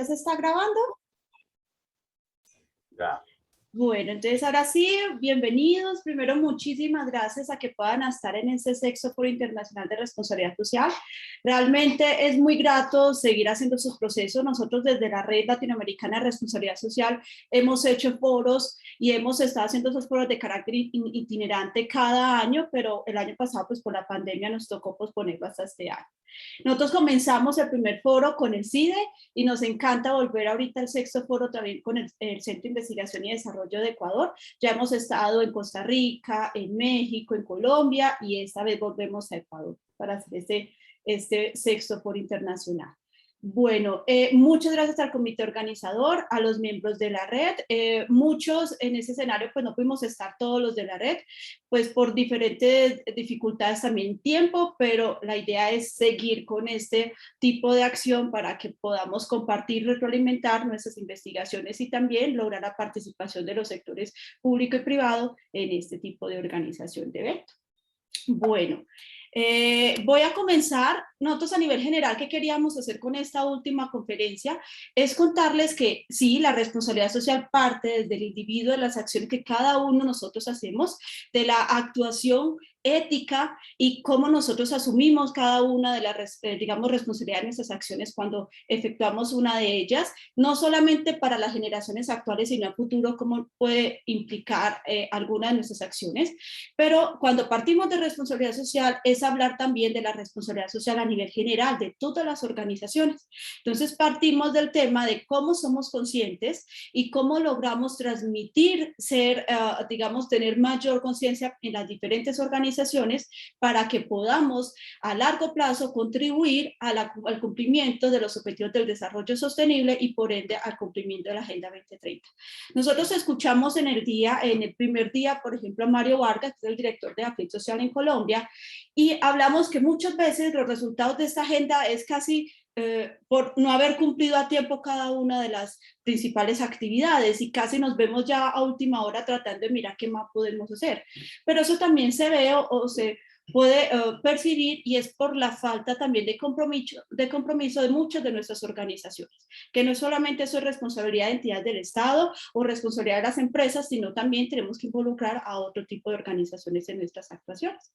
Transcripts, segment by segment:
¿Se está grabando? Ya. Bueno, entonces ahora sí, bienvenidos. Primero, muchísimas gracias a que puedan estar en este Sexto Foro Internacional de Responsabilidad Social. Realmente es muy grato seguir haciendo estos procesos. Nosotros desde la Red Latinoamericana de Responsabilidad Social hemos hecho foros y hemos estado haciendo esos foros de carácter itinerante cada año, pero el año pasado, pues por la pandemia nos tocó posponerlo hasta este año. Nosotros comenzamos el primer foro con el CIDE y nos encanta volver ahorita al sexto foro también con el Centro de Investigación y Desarrollo de Ecuador. Ya hemos estado en Costa Rica, en México, en Colombia y esta vez volvemos a Ecuador para hacer este sexto foro internacional. Bueno, muchas gracias al comité organizador, a los miembros de la red. Muchos en ese escenario, pues no pudimos estar todos los de la red, pues por diferentes dificultades también tiempo, pero la idea es seguir con este tipo de acción para que podamos compartir, retroalimentar nuestras investigaciones y también lograr la participación de los sectores público y privado en este tipo de organización de eventos. Bueno, voy a comenzar. Nosotros a nivel general, ¿qué queríamos hacer con esta última conferencia? Es contarles que sí, la responsabilidad social parte desde el individuo, de las acciones que cada uno de nosotros hacemos, de la actuación ética y cómo nosotros asumimos cada una de las, digamos, responsabilidades de nuestras acciones cuando efectuamos una de ellas, no solamente para las generaciones actuales, sino a futuro, cómo puede implicar alguna de nuestras acciones. Pero cuando partimos de responsabilidad social es hablar también de la responsabilidad social a nivel general de todas las organizaciones. Entonces partimos del tema de cómo somos conscientes y cómo logramos transmitir, digamos, tener mayor conciencia en las diferentes organizaciones para que podamos a largo plazo contribuir al cumplimiento de los objetivos del desarrollo sostenible y por ende al cumplimiento de la Agenda 2030. Nosotros escuchamos en el primer día, por ejemplo, a Mario Vargas, que es el director de AFIT Social en Colombia, y hablamos que muchas veces los resultados de esta agenda es casi por no haber cumplido a tiempo cada una de las principales actividades y casi nos vemos ya a última hora tratando de mirar qué más podemos hacer. Pero eso también se ve o se puede percibir y es por la falta también de compromiso de muchas de nuestras organizaciones, que no solamente eso es responsabilidad de entidades del Estado o responsabilidad de las empresas, sino también tenemos que involucrar a otro tipo de organizaciones en nuestras actuaciones.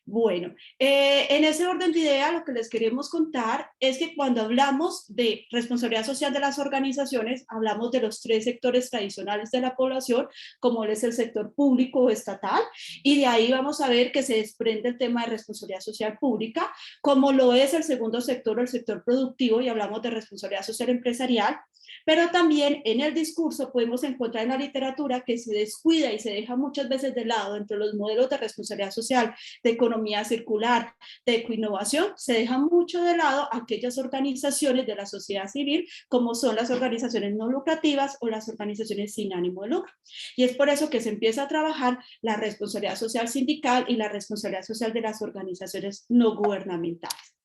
Bueno, en ese orden de idea lo que les queremos contar es que cuando hablamos de responsabilidad social de las organizaciones, hablamos de los tres sectores tradicionales de la población, como es el sector público o estatal, y de ahí vamos a ver que se desprende el tema de responsabilidad social pública, como lo es el segundo sector o el sector productivo, y hablamos de responsabilidad social empresarial, pero también en el discurso podemos encontrar en la literatura que se descuida y se deja muchas veces de lado entre los modelos de responsabilidad social, de economía circular, de ecoinnovación, se deja mucho de lado aquellas organizaciones de la sociedad civil como son las organizaciones no lucrativas o las organizaciones sin ánimo de lucro. Y es por eso que se empieza a trabajar la responsabilidad social sindical y la responsabilidad social de las organizaciones no gubernamentales.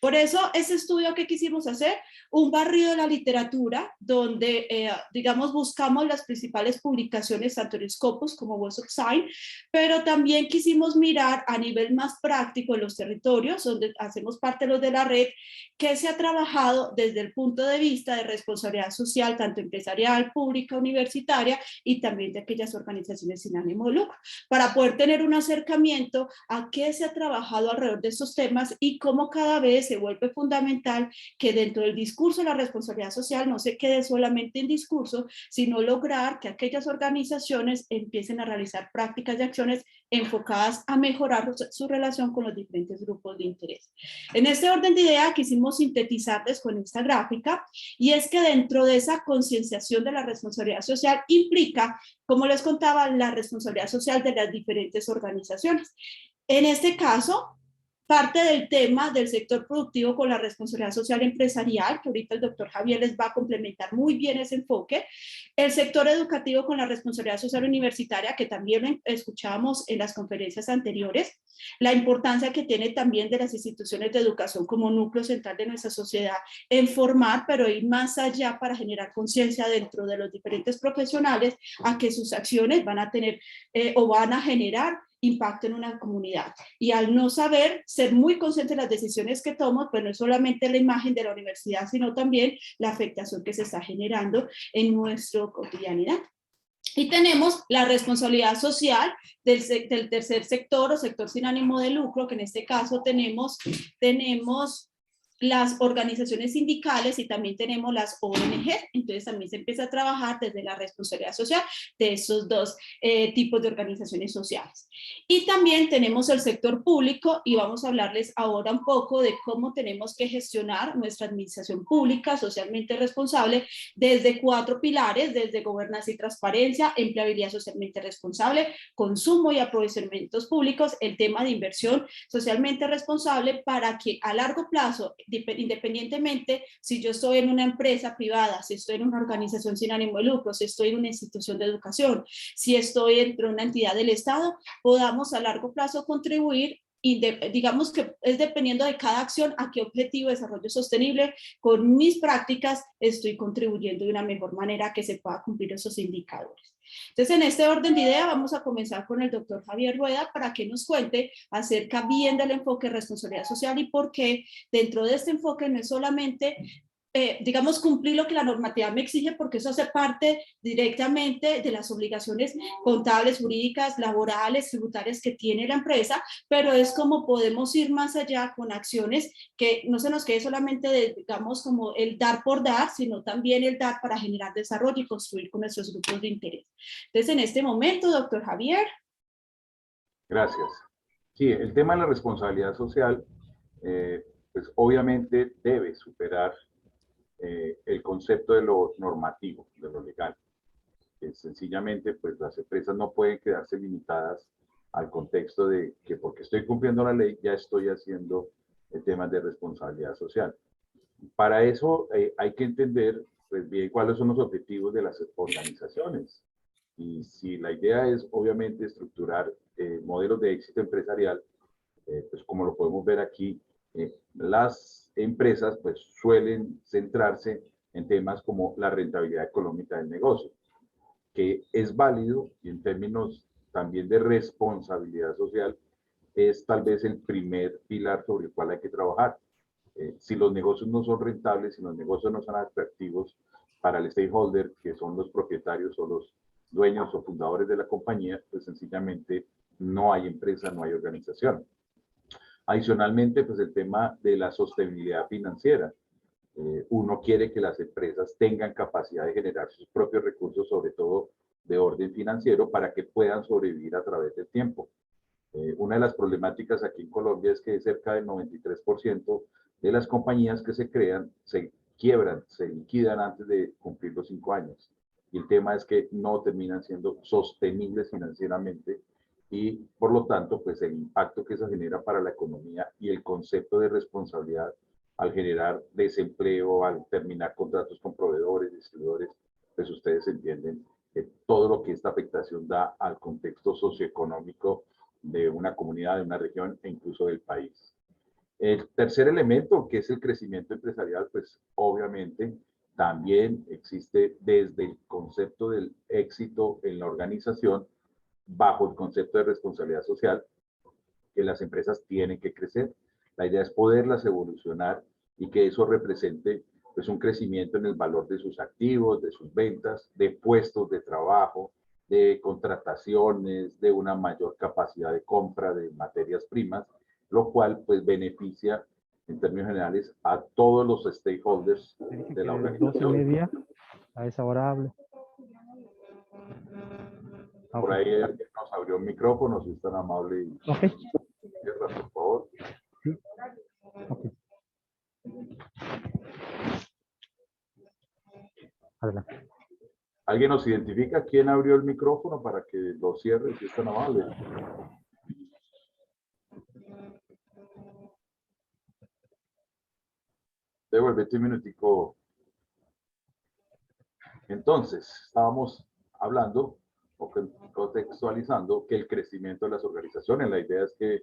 Por eso, ese estudio que quisimos hacer, un barrido de la literatura, donde, digamos, buscamos las principales publicaciones, tanto en Scopus como Web of Science, pero también quisimos mirar a nivel más práctico en los territorios, donde hacemos parte de los de la red, que se ha trabajado desde el punto de vista de responsabilidad social, tanto empresarial, pública, universitaria, y también de aquellas organizaciones sin ánimo de lucro, para poder tener un acercamiento a qué se ha trabajado alrededor de estos temas y cómo cada vez se vuelve fundamental que dentro del discurso de la responsabilidad social no se quede solamente en discurso, sino lograr que aquellas organizaciones empiecen a realizar prácticas y acciones enfocadas a mejorar su relación con los diferentes grupos de interés. En este orden de idea quisimos sintetizarles con esta gráfica, y es que dentro de esa concienciación de la responsabilidad social implica, como les contaba, la responsabilidad social de las diferentes organizaciones. En este caso, parte del tema del sector productivo con la responsabilidad social empresarial, que ahorita el doctor Javier les va a complementar muy bien ese enfoque, el sector educativo con la responsabilidad social universitaria, que también escuchábamos en las conferencias anteriores, la importancia que tiene también de las instituciones de educación como núcleo central de nuestra sociedad en formar, pero ir más allá para generar conciencia dentro de los diferentes profesionales a que sus acciones van a tener o van a generar impacto en una comunidad. Y al no saber, ser muy consciente de las decisiones que tomo, pues no es solamente la imagen de la universidad, sino también la afectación que se está generando en nuestra cotidianidad. Y tenemos la responsabilidad social del tercer sector o sector sin ánimo de lucro, que en este caso tenemos las organizaciones sindicales y también tenemos las ONG. Entonces también se empieza a trabajar desde la responsabilidad social de esos dos tipos de organizaciones sociales. Y también tenemos el sector público y vamos a hablarles ahora un poco de cómo tenemos que gestionar nuestra administración pública socialmente responsable desde 4 pilares, desde gobernanza y transparencia, empleabilidad socialmente responsable, consumo y aprovechamientos públicos, el tema de inversión socialmente responsable, para que a largo plazo, independientemente si yo estoy en una empresa privada, si estoy en una organización sin ánimo de lucro, si estoy en una institución de educación, si estoy dentro de una entidad del Estado, podamos a largo plazo contribuir. Y digamos que es dependiendo de cada acción a qué objetivo de desarrollo sostenible con mis prácticas estoy contribuyendo de una mejor manera a que se pueda cumplir esos indicadores. Entonces, en este orden de idea vamos a comenzar con el doctor Javier Rueda para que nos cuente acerca bien del enfoque de responsabilidad social y por qué dentro de este enfoque no es solamente digamos, cumplir lo que la normativa me exige, porque eso hace parte directamente de las obligaciones contables, jurídicas, laborales, tributarias que tiene la empresa, pero es como podemos ir más allá con acciones que no se nos quede solamente de, digamos, como el dar por dar, sino también el dar para generar desarrollo y construir con nuestros grupos de interés. Entonces, en este momento, doctor Javier. Gracias. Sí, el tema de la responsabilidad social, pues obviamente debe superar el concepto de lo normativo, de lo legal. Sencillamente, pues las empresas no pueden quedarse limitadas al contexto de que porque estoy cumpliendo la ley ya estoy haciendo temas de responsabilidad social. Para eso hay que entender pues bien cuáles son los objetivos de las organizaciones. Y si la idea es obviamente estructurar modelos de éxito empresarial, pues como lo podemos ver aquí, las empresas pues suelen centrarse en temas como la rentabilidad económica del negocio, que es válido y en términos también de responsabilidad social es tal vez el primer pilar sobre el cual hay que trabajar. Si los negocios no son rentables, si los negocios no son atractivos para el stakeholder, que son los propietarios o los dueños o fundadores de la compañía, pues sencillamente no hay empresa, no hay organización. Adicionalmente, pues el tema de la sostenibilidad financiera. Uno quiere que las empresas tengan capacidad de generar sus propios recursos, sobre todo de orden financiero, para que puedan sobrevivir a través del tiempo. Una de las problemáticas aquí en Colombia es que cerca del 93% de las compañías que se crean se quiebran, se liquidan antes de cumplir los 5 años. Y el tema es que no terminan siendo sostenibles financieramente y por lo tanto, pues el impacto que eso genera para la economía y el concepto de responsabilidad al generar desempleo, al terminar contratos con proveedores, distribuidores, pues ustedes entienden todo lo que esta afectación da al contexto socioeconómico de una comunidad, de una región e incluso del país. El tercer elemento, que es el crecimiento empresarial, pues obviamente también existe desde el concepto del éxito en la organización, bajo el concepto de responsabilidad social, que las empresas tienen que crecer. La idea es poderlas evolucionar y que eso represente pues un crecimiento en el valor de sus activos, de sus ventas, de puestos de trabajo, de contrataciones, de una mayor capacidad de compra de materias primas, lo cual pues beneficia en términos generales a todos los stakeholders de la organización. 12:30, a esa hora hablo. Por ahí alguien nos abrió el micrófono, si es tan amable. Ok. Cierra, por favor. Sí. Okay. Adelante. ¿Alguien nos identifica quién abrió el micrófono para que lo cierre, si es tan amable? Devuélvete un minutico. Entonces, estábamos hablando o contextualizando que el crecimiento de las organizaciones, la idea es que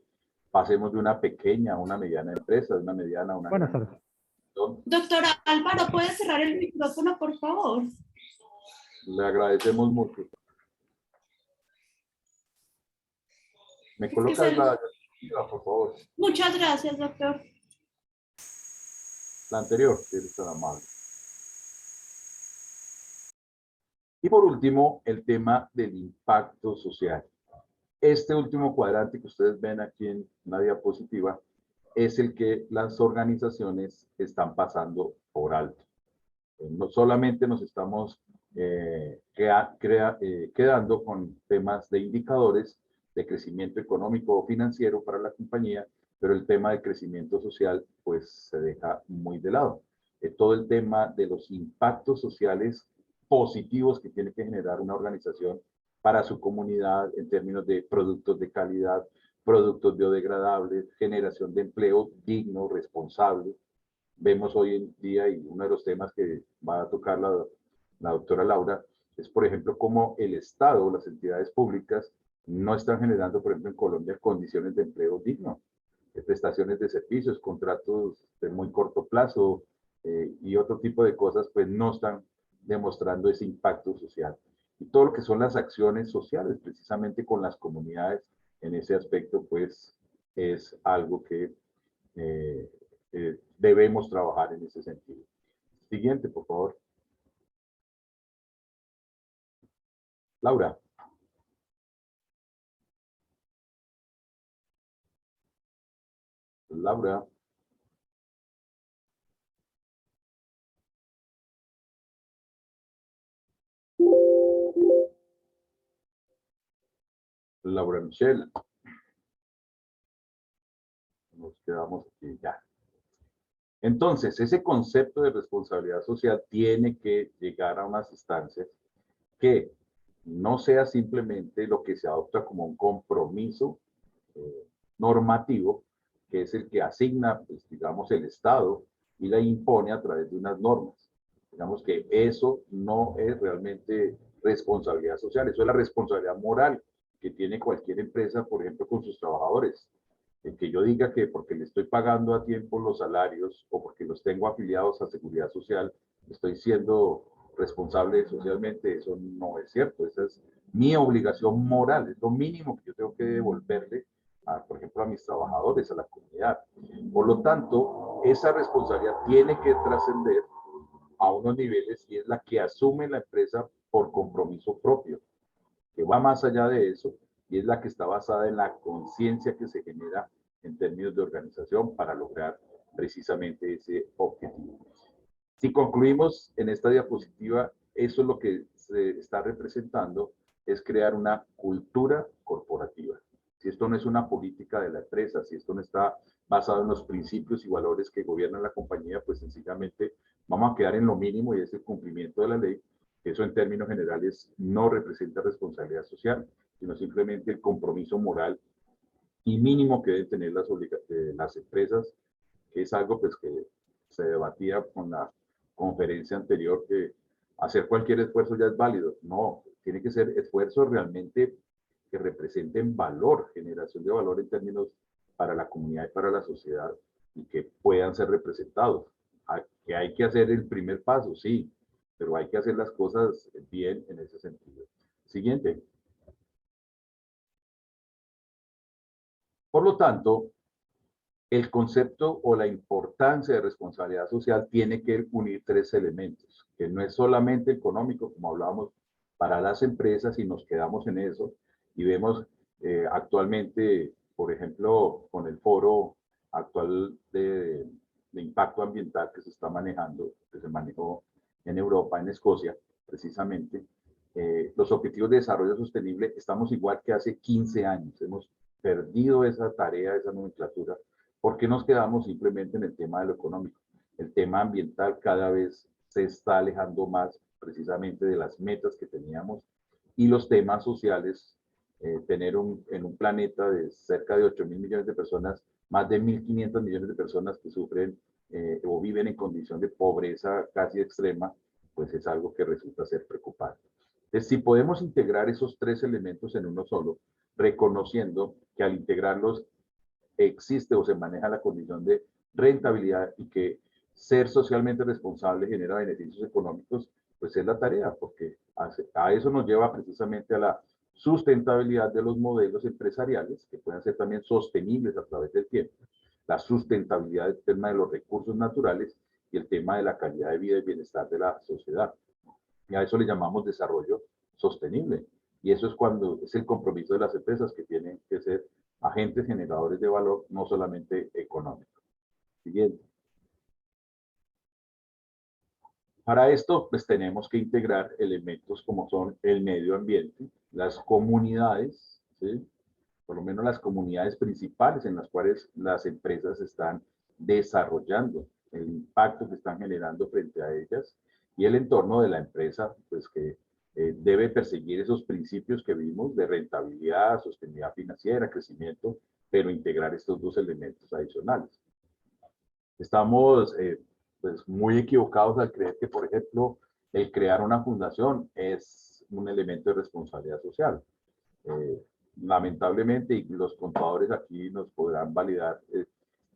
pasemos de una pequeña a una mediana empresa, de una mediana a una Buenas tardes. Doctora Álvaro, ¿puede cerrar el micrófono, por favor? Le agradecemos mucho. ¿Me Es que colocas se- la diapositiva, por favor? Muchas gracias, doctor. La anterior, si eres tan amable. Y por último, el tema del impacto social. Este último cuadrante que ustedes ven aquí en la diapositiva es el que las organizaciones están pasando por alto. No solamente nos estamos quedando con temas de indicadores de crecimiento económico o financiero para la compañía, pero el tema de crecimiento social pues se deja muy de lado. Todo el tema de los impactos sociales positivos que tiene que generar una organización para su comunidad en términos de productos de calidad, productos biodegradables, generación de empleo digno, responsable. Vemos hoy en día, y uno de los temas que va a tocar la doctora Laura, es, por ejemplo, cómo el Estado, las entidades públicas, no están generando, por ejemplo, en Colombia, condiciones de empleo digno, prestaciones de servicios, contratos de muy corto plazo y otro tipo de cosas, pues no están demostrando ese impacto social. Y todo lo que son las acciones sociales, precisamente con las comunidades, en ese aspecto, pues es algo que eh, debemos trabajar en ese sentido. Siguiente, por favor. Laura. Laura. Laura Michelle. Nos quedamos aquí ya. Entonces, ese concepto de responsabilidad social tiene que llegar a unas instancias que no sea simplemente lo que se adopta como un compromiso normativo, que es el que asigna, pues, digamos, el Estado y la impone a través de unas normas. Digamos que eso no es realmente responsabilidad social, eso es la responsabilidad moral que tiene cualquier empresa, por ejemplo, con sus trabajadores. El que yo diga que porque le estoy pagando a tiempo los salarios o porque los tengo afiliados a Seguridad Social, estoy siendo responsable socialmente, eso no es cierto. Esa es mi obligación moral, es lo mínimo que yo tengo que devolverle, por ejemplo, a mis trabajadores, a la comunidad. Por lo tanto, esa responsabilidad tiene que trascender a unos niveles y es la que asume la empresa por compromiso propio, que va más allá de eso y es la que está basada en la conciencia que se genera en términos de organización para lograr precisamente ese objetivo. Si concluimos en esta diapositiva, eso es lo que se está representando, es crear una cultura corporativa. Si esto no es una política de la empresa, si esto no está basado en los principios y valores que gobiernan la compañía, pues sencillamente vamos a quedar en lo mínimo y es el cumplimiento de la ley. Eso en términos generales no representa responsabilidad social, sino simplemente el compromiso moral y mínimo que deben tener las empresas, que es algo pues que se debatía con la conferencia anterior, que hacer cualquier esfuerzo ya es válido. No, tiene que ser esfuerzos realmente que representen valor, generación de valor en términos para la comunidad y para la sociedad y que puedan ser representados. Que hay que hacer el primer paso, sí, pero hay que hacer las cosas bien en ese sentido. Siguiente. Por lo tanto, el concepto o la importancia de responsabilidad social tiene que unir tres elementos, que no es solamente económico, como hablábamos, para las empresas y nos quedamos en eso y vemos actualmente, por ejemplo, con el foro actual de impacto ambiental que se está manejando, que se manejó en Europa, en Escocia, precisamente, los objetivos de desarrollo sostenible, estamos igual que hace 15 años, hemos perdido esa tarea, esa nomenclatura. ¿Por qué nos quedamos simplemente en el tema de lo económico? El tema ambiental cada vez se está alejando más precisamente de las metas que teníamos y los temas sociales, tener en un planeta de cerca de 8.000 millones de personas, más de 1.500 millones de personas que sufren o viven en condición de pobreza casi extrema, pues es algo que resulta ser preocupante. Entonces, si podemos integrar esos tres elementos en uno solo, reconociendo que al integrarlos existe o se maneja la condición de rentabilidad y que ser socialmente responsable genera beneficios económicos, pues es la tarea, porque a eso nos lleva precisamente a la sustentabilidad de los modelos empresariales, que pueden ser también sostenibles a través del tiempo, la sustentabilidad del tema de los recursos naturales y el tema de la calidad de vida y bienestar de la sociedad. Y a eso le llamamos desarrollo sostenible. Y eso es cuando es el compromiso de las empresas, que tienen que ser agentes generadores de valor, no solamente económico. Siguiente. Para esto, pues tenemos que integrar elementos como son el medio ambiente, las comunidades, ¿sí? Por lo menos las comunidades principales en las cuales las empresas están desarrollando, el impacto que están generando frente a ellas, y el entorno de la empresa, pues que debe perseguir esos principios que vimos de rentabilidad, sostenibilidad financiera, crecimiento, pero integrar estos dos elementos adicionales. Estamos pues muy equivocados al creer que, por ejemplo, el crear una fundación es un elemento de responsabilidad social. Lamentablemente, y los contadores aquí nos podrán validar,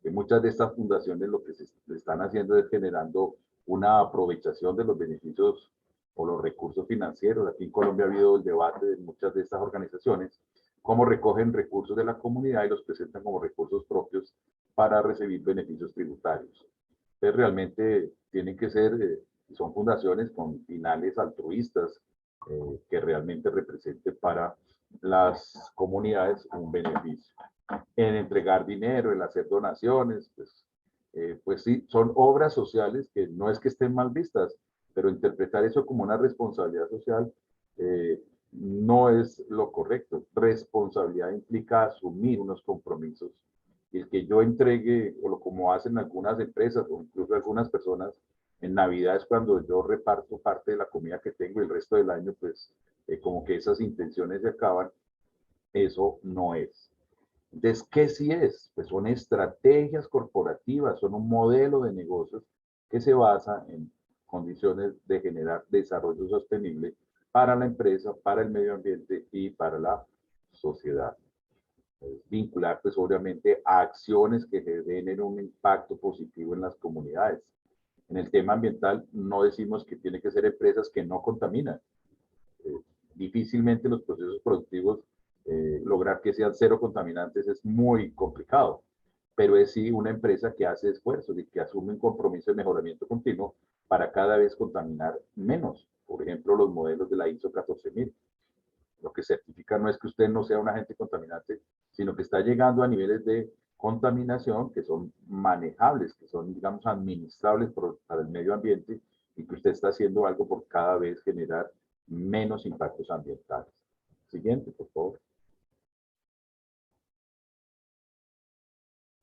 que muchas de estas fundaciones lo que se están haciendo es generando una aprovechación de los beneficios o los recursos financieros. Aquí en Colombia ha habido el debate de muchas de estas organizaciones, cómo recogen recursos de la comunidad y los presentan como recursos propios para recibir beneficios tributarios. Entonces, realmente tienen que ser, son fundaciones con finales altruistas, que realmente representen para las comunidades un beneficio. En entregar dinero, en hacer donaciones, pues sí, son obras sociales que no es que estén mal vistas, pero interpretar eso como una responsabilidad social no es lo correcto. Responsabilidad implica asumir unos compromisos. Y el que yo entregue, o lo como hacen algunas empresas, o incluso algunas personas, en Navidad es cuando yo reparto parte de la comida que tengo y el resto del año, pues como que esas intenciones se acaban. Eso no es. Entonces, ¿qué sí es? Pues son estrategias corporativas, son un modelo de negocios que se basa en condiciones de generar desarrollo sostenible para la empresa, para el medio ambiente y para la sociedad. Vincular, pues obviamente, a acciones que generen un impacto positivo en las comunidades. En el tema ambiental, no decimos que tiene que ser empresas que no contaminan. Difícilmente los procesos productivos lograr que sean cero contaminantes es muy complicado, pero es sí una empresa que hace esfuerzos y que asume un compromiso de mejoramiento continuo para cada vez contaminar menos. Por ejemplo, los modelos de la ISO 14000. Lo que certifica no es que usted no sea un agente contaminante, sino que está llegando a niveles de contaminación que son manejables, que son, digamos, administrables para el medio ambiente, y que usted está haciendo algo por cada vez generar menos impactos ambientales. Siguiente, por favor.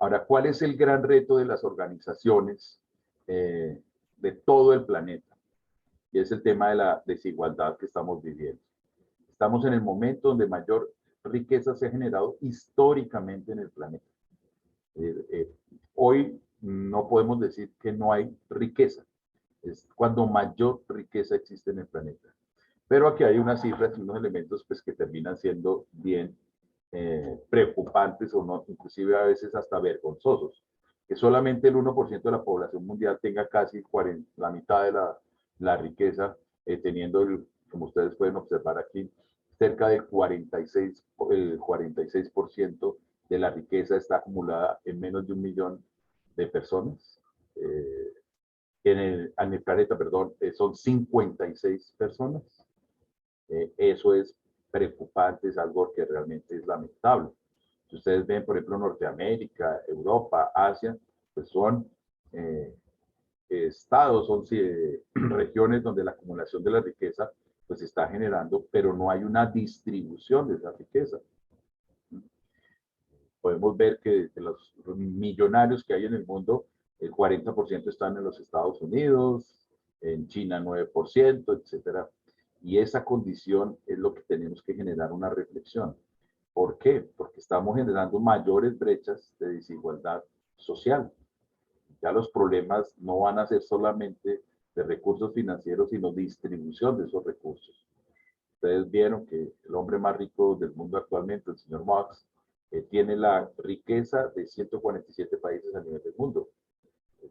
Ahora, ¿cuál es el gran reto de las organizaciones de todo el planeta? Y es el tema de la desigualdad que estamos viviendo. Estamos en el momento donde mayor riqueza se ha generado históricamente en el planeta. Hoy no podemos decir que no hay riqueza. Es cuando mayor riqueza existe en el planeta. Pero aquí hay unas cifras y unos elementos pues, que terminan siendo bien preocupantes o no, inclusive a veces hasta vergonzosos. Que solamente el 1% de la población mundial tenga casi la mitad de la riqueza, teniendo, como ustedes pueden observar aquí, cerca del 46% de la riqueza está acumulada en menos de 1 millón de personas. En el planeta, perdón, son 56 personas. Eso es preocupante, es algo que realmente es lamentable. Si ustedes ven, por ejemplo, Norteamérica, Europa, Asia, pues son estados, son regiones donde la acumulación de la riqueza pues está generando, pero no hay una distribución de esa riqueza. Podemos ver que de los millonarios que hay en el mundo, el 40% están en los Estados Unidos, en China 9%, etcétera. Y esa condición es lo que tenemos que generar una reflexión. ¿Por qué? Porque estamos generando mayores brechas de desigualdad social. Ya los problemas no van a ser solamente de recursos financieros, sino distribución de esos recursos. Ustedes vieron que el hombre más rico del mundo actualmente, el señor Marx, tiene la riqueza de 147 países a nivel del mundo.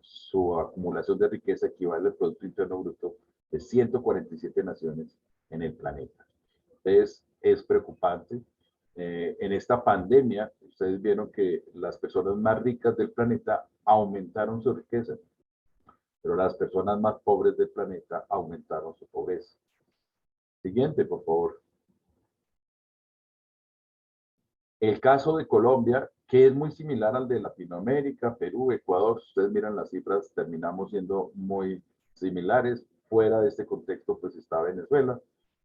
Su acumulación de riqueza equivale al Producto Interno Bruto de 147 naciones en el planeta. Entonces, es preocupante. En esta pandemia, ustedes vieron que las personas más ricas del planeta aumentaron su riqueza, pero las personas más pobres del planeta aumentaron su pobreza. Siguiente, por favor. El caso de Colombia, que es muy similar al de Latinoamérica, Perú, Ecuador, si ustedes miran las cifras, terminamos siendo muy similares. Fuera de este contexto, pues está Venezuela,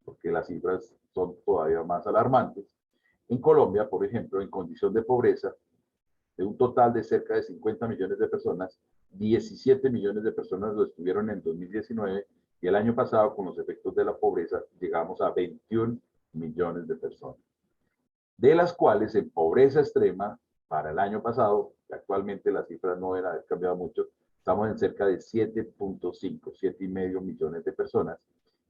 porque las cifras son todavía más alarmantes. En Colombia, por ejemplo, en condición de pobreza, de un total de cerca de 50 millones de personas, 17 millones de personas lo estuvieron en 2019 y el año pasado, con los efectos de la pobreza, llegamos a 21 millones de personas, de las cuales en pobreza extrema, para el año pasado, que actualmente la cifra no era cambiado mucho, estamos en cerca de 7.5, 7,5 millones de personas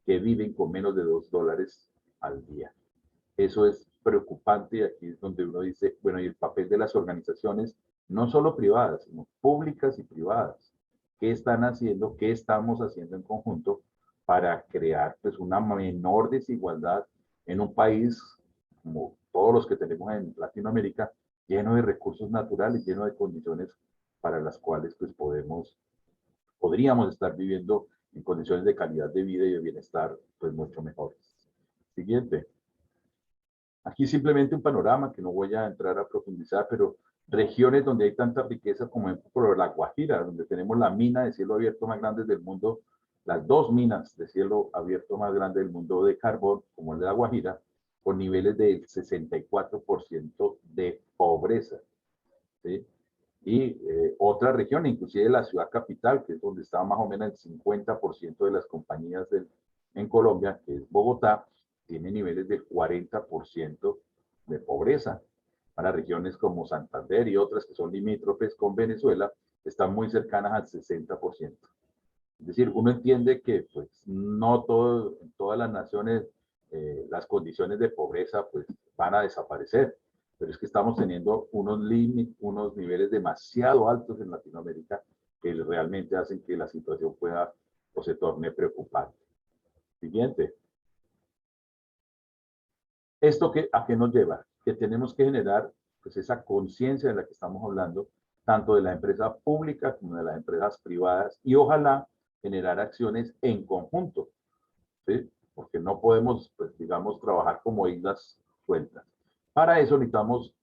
que viven con menos de $2 al día. Eso es preocupante y aquí es donde uno dice, bueno, y el papel de las organizaciones, no solo privadas, sino públicas y privadas. ¿Qué están haciendo? ¿Qué estamos haciendo en conjunto para crear pues una menor desigualdad en un país como todos los que tenemos en Latinoamérica, lleno de recursos naturales, lleno de condiciones para las cuales pues podríamos estar viviendo en condiciones de calidad de vida y de bienestar pues mucho mejores? Siguiente. Aquí simplemente un panorama que no voy a entrar a profundizar, pero regiones donde hay tanta riqueza como por la Guajira, donde tenemos la mina de cielo abierto más grande del mundo, las dos minas de cielo abierto más grandes del mundo de carbón, como el de la Guajira, con niveles del 64% de pobreza. ¿Sí? Y otra región, inclusive la ciudad capital, que es donde está más o menos el 50% de las compañías en Colombia, que es Bogotá, tiene niveles del 40% de pobreza. Para regiones como Santander y otras que son limítrofes con Venezuela, están muy cercanas al 60%. Es decir, uno entiende que pues, no en todas las naciones las condiciones de pobreza pues, van a desaparecer, pero es que estamos teniendo unos niveles demasiado altos en Latinoamérica que realmente hacen que la situación pueda o se torne preocupante. Siguiente. ¿Esto a qué nos lleva? Que tenemos que generar pues, esa conciencia de la que estamos hablando, tanto de la empresa pública como de las empresas privadas, y ojalá generar acciones en conjunto, ¿sí? Porque no podemos, pues, digamos, trabajar como islas sueltas. Para eso necesitamos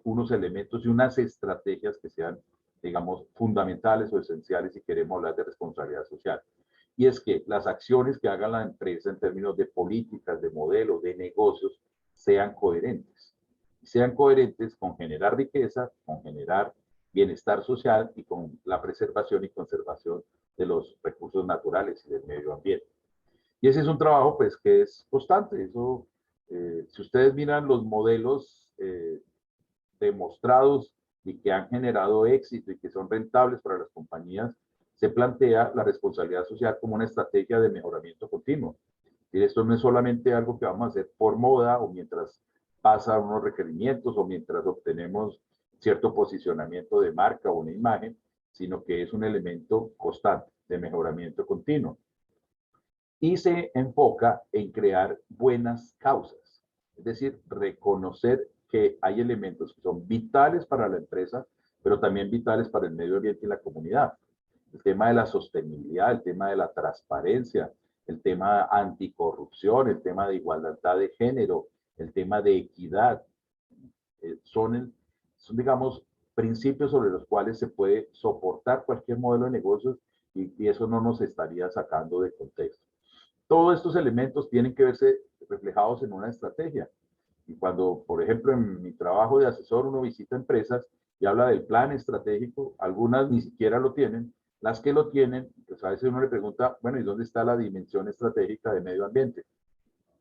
unos elementos y unas estrategias que sean, digamos, fundamentales o esenciales si queremos hablar de responsabilidad social. Y es que las acciones que haga la empresa en términos de políticas, de modelos, de negocios, sean coherentes. Sean coherentes con generar riqueza, con generar bienestar social y con la preservación y conservación de los recursos naturales y del medio ambiente. Y ese es un trabajo pues que es constante. Eso, si ustedes miran los modelos demostrados y que han generado éxito y que son rentables para las compañías, se plantea la responsabilidad social como una estrategia de mejoramiento continuo. Y esto no es solamente algo que vamos a hacer por moda o mientras pasan unos requerimientos o mientras obtenemos cierto posicionamiento de marca o una imagen, sino que es un elemento constante de mejoramiento continuo. Y se enfoca en crear buenas causas, es decir, reconocer que hay elementos que son vitales para la empresa, pero también vitales para el medio ambiente y la comunidad. El tema de la sostenibilidad, el tema de la transparencia, el tema anticorrupción, el tema de igualdad de género, el tema de equidad, son, digamos, principios sobre los cuales se puede soportar cualquier modelo de negocios y eso no nos estaría sacando de contexto. Todos estos elementos tienen que verse reflejados en una estrategia. Y cuando, por ejemplo, en mi trabajo de asesor, uno visita empresas y habla del plan estratégico, algunas ni siquiera lo tienen. Las que lo tienen, pues a veces uno le pregunta, bueno, ¿y dónde está la dimensión estratégica de medio ambiente?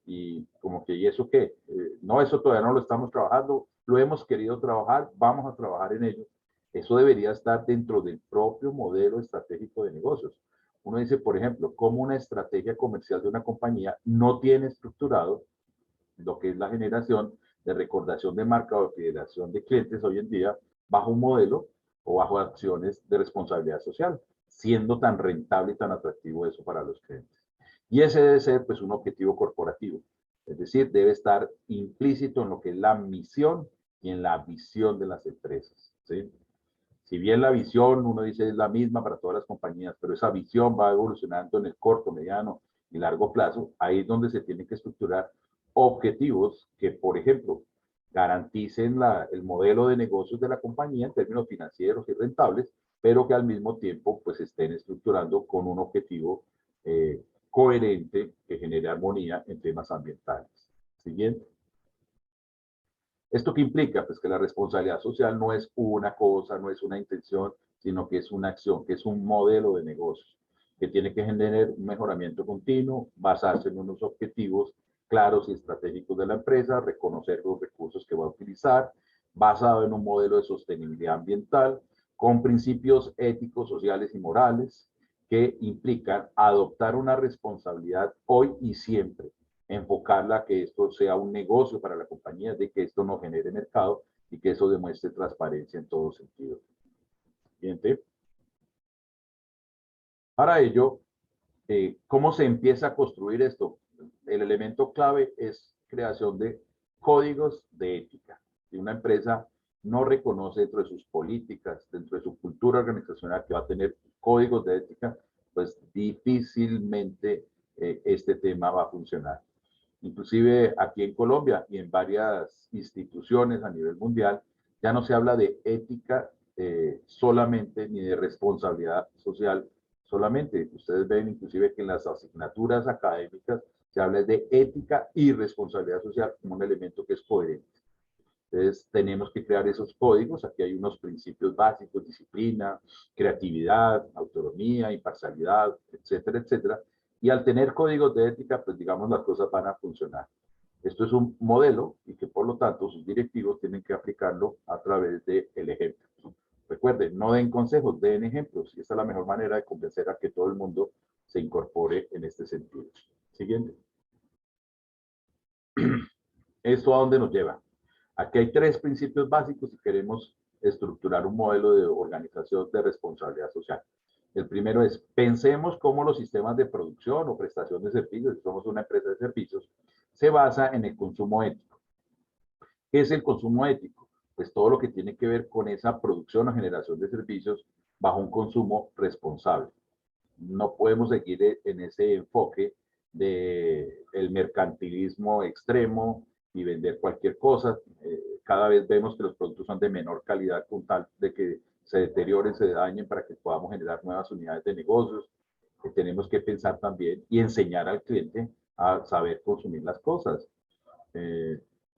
Y como que, ¿y eso qué? No, eso todavía no lo estamos trabajando, lo hemos querido trabajar, vamos a trabajar en ello. Eso debería estar dentro del propio modelo estratégico de negocios. Uno dice, por ejemplo, cómo una estrategia comercial de una compañía no tiene estructurado lo que es la generación de recordación de marca o fidelización de clientes hoy en día bajo un modelo o bajo acciones de responsabilidad social, siendo tan rentable y tan atractivo eso para los clientes. Y ese debe ser pues un objetivo corporativo. Es decir, debe estar implícito en lo que es la misión y en la visión de las empresas, ¿sí? Si bien la visión, uno dice, es la misma para todas las compañías, pero esa visión va evolucionando en el corto, mediano y largo plazo, ahí es donde se tienen que estructurar objetivos que, por ejemplo, garanticen el modelo de negocios de la compañía en términos financieros y rentables, pero que al mismo tiempo pues estén estructurando con un objetivo coherente que genere armonía en temas ambientales. Siguiente. ¿Esto qué implica? Pues que la responsabilidad social no es una cosa, no es una intención, sino que es una acción, que es un modelo de negocios, que tiene que generar un mejoramiento continuo, basarse en unos objetivos claros y estratégicos de la empresa, reconocer los recursos que va a utilizar, basado en un modelo de sostenibilidad ambiental, con principios éticos, sociales y morales, que implican adoptar una responsabilidad hoy y siempre, enfocarla a que esto sea un negocio para la compañía, de que esto no genere mercado y que eso demuestre transparencia en todo sentido. Siguiente. Para ello, ¿cómo se empieza a construir esto? El elemento clave es creación de códigos de ética. Si una empresa no reconoce dentro de sus políticas, dentro de su cultura organizacional que va a tener códigos de ética, pues difícilmente este tema va a funcionar. Inclusive aquí en Colombia y en varias instituciones a nivel mundial, ya no se habla de ética solamente ni de responsabilidad social solamente. Ustedes ven inclusive que en las asignaturas académicas se habla de ética y responsabilidad social como un elemento que es coherente. Entonces tenemos que crear esos códigos. Aquí hay unos principios básicos: disciplina, creatividad, autonomía, imparcialidad, etcétera, etcétera. Y al tener códigos de ética, pues digamos, las cosas van a funcionar. Esto es un modelo y que por lo tanto sus directivos tienen que aplicarlo a través del ejemplo. Recuerden, no den consejos, den ejemplos. Y esta es la mejor manera de convencer a que todo el mundo se incorpore en este sentido. Siguiente. ¿Esto a dónde nos lleva? Aquí hay tres principios básicos si queremos estructurar un modelo de organización de responsabilidad social. El primero es, pensemos cómo los sistemas de producción o prestación de servicios, si somos una empresa de servicios, se basa en el consumo ético. ¿Qué es el consumo ético? Pues todo lo que tiene que ver con esa producción o generación de servicios bajo un consumo responsable. No podemos seguir en ese enfoque del mercantilismo extremo y vender cualquier cosa. Cada vez vemos que los productos son de menor calidad con tal de que se deterioren, se dañen para que podamos generar nuevas unidades de negocios. Tenemos que pensar también y enseñar al cliente a saber consumir las cosas.